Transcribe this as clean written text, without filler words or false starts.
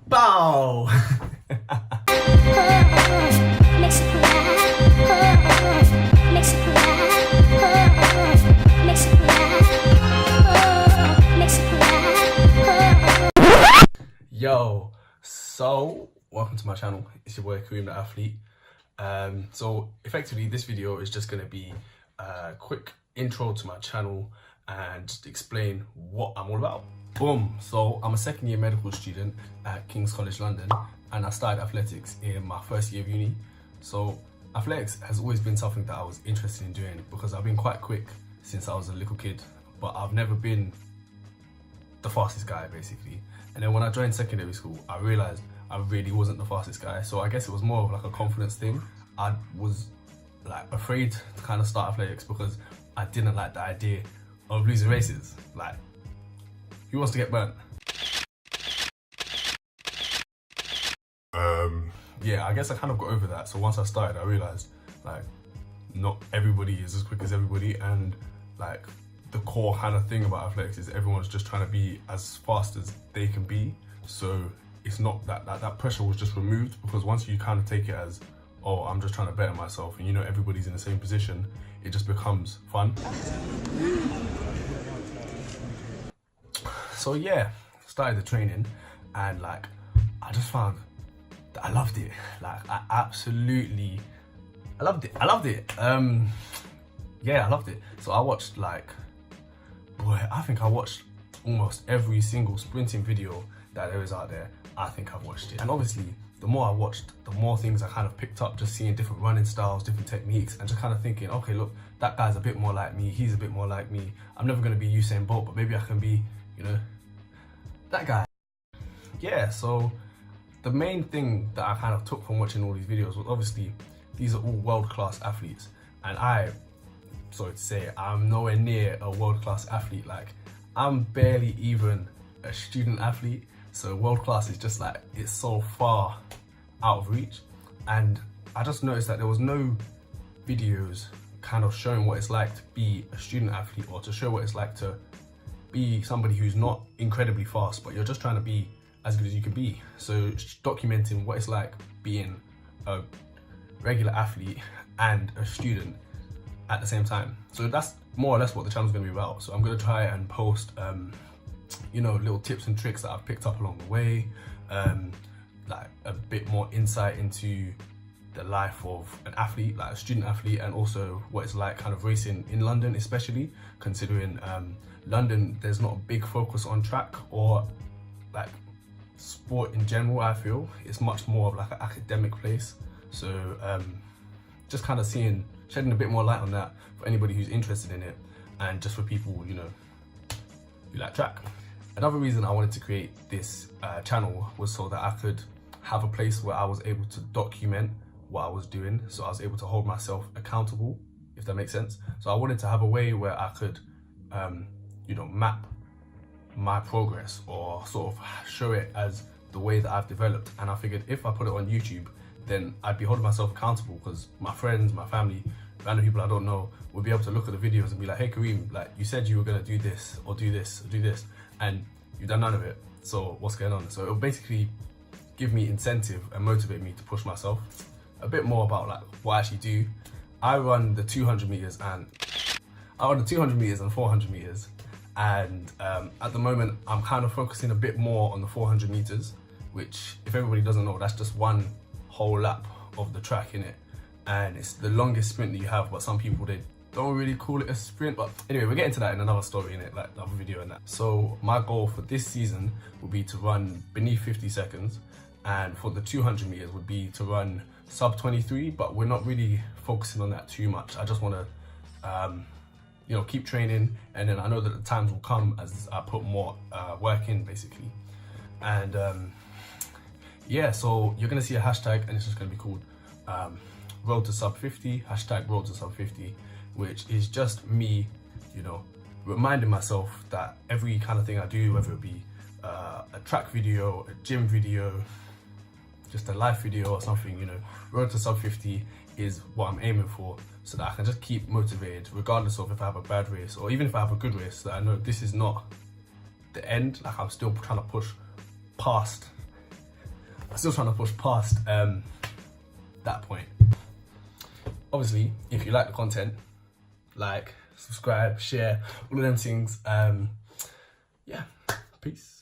Bow! Yo, so welcome to my channel. It's your boy Kareem the Athlete. So effectively this video is just going to be a quick intro to my channel and just explain what I'm all about. Boom. So I'm a second year medical student at King's College London, and I started athletics in my first year of uni. So athletics has always been something that I was interested in doing because I've been quite quick since I was a little kid, but I've never been the fastest guy basically. And then when I joined secondary school, I realized I really wasn't the fastest guy. So I guess it was more of like a confidence thing. I was like afraid to kind of start athletics because I didn't like the idea of losing races. Like, who wants to get burnt? Yeah, I guess I kind of got over that. So once I started, I realized like not everybody is as quick as everybody, and like the core kind of thing about athletics is everyone's just trying to be as fast as they can be. So it's not that pressure was just removed, because once you kind of take it as, oh, I'm just trying to better myself, and you know everybody's in the same position, it just becomes fun. So yeah, started the training, and like I just found that I loved it. Like I loved it. Yeah, I loved it. So I watched I think I watched almost every single sprinting video that there is out there. I think I've watched it. And obviously, the more I watched, the more things I kind of picked up, just seeing different running styles, different techniques, and just kind of thinking, okay, look, that guy's a bit more like me, he's a bit more like me. I'm never going to be Usain Bolt, but maybe I can be, you know, that guy. Yeah, so the main thing that I kind of took from watching all these videos was obviously these are all world-class athletes, and sorry to say, I'm nowhere near a world-class athlete. Like, I'm barely even a student athlete, so world-class is just like, it's so far out of reach. And I just noticed that there was no videos kind of showing what it's like to be a student athlete, or to show what it's like to be somebody who's not incredibly fast, but you're just trying to be as good as you can be. So documenting what it's like being a regular athlete and a student at the same time. So that's more or less what the channel's gonna be about. So I'm gonna try and post, you know, little tips and tricks that I've picked up along the way, like a bit more insight into the life of an athlete, like a student athlete, and also what it's like kind of racing in London, especially considering London, there's not a big focus on track or like sport in general. I feel it's much more of like an academic place. So just kind of shedding a bit more light on that for anybody who's interested in it, and just for people, you know, who like track. Another reason I wanted to create this channel was so that I could have a place where I was able to document what I was doing, so I was able to hold myself accountable, if that makes sense. So I wanted to have a way where I could, you know, map my progress, or sort of show it as the way that I've developed. And I figured if I put it on YouTube, then I'd be holding myself accountable, because my friends, my family, random people I don't know will be able to look at the videos and be like, hey Kareem, like you said you were gonna do this or do this or do this, and you've done none of it, so what's going on? So it'll basically give me incentive and motivate me to push myself. A bit more about like what I actually do. I run the 200 meters and 400 meters, and at the moment I'm kind of focusing a bit more on the 400 meters, which, if everybody doesn't know, that's just one whole lap of the track in it, and it's the longest sprint that you have. But some people, they don't really call it a sprint. But anyway, we'll get into that in another story in it, like another video and that. So my goal for this season will be to run beneath 50 seconds, and for the 200 meters would be to run sub 23, but we're not really focusing on that too much. I just want to you know, keep training, and then I know that the times will come as I put more work in, basically. And yeah, so you're gonna see a hashtag, and it's just gonna be called Road to Sub 50, hashtag Road to Sub 50, which is just me, you know, reminding myself that every kind of thing I do, whether it be a track video, a gym video, just a life video or something, you know, Road to Sub 50 is what I'm aiming for, so that I can just keep motivated regardless of if I have a bad race, or even if I have a good race, that I know this is not the end. Like, I'm still trying to push past I'm still trying to push past that point. Obviously, if you like the content, like, subscribe, share, all of them things. Yeah, peace.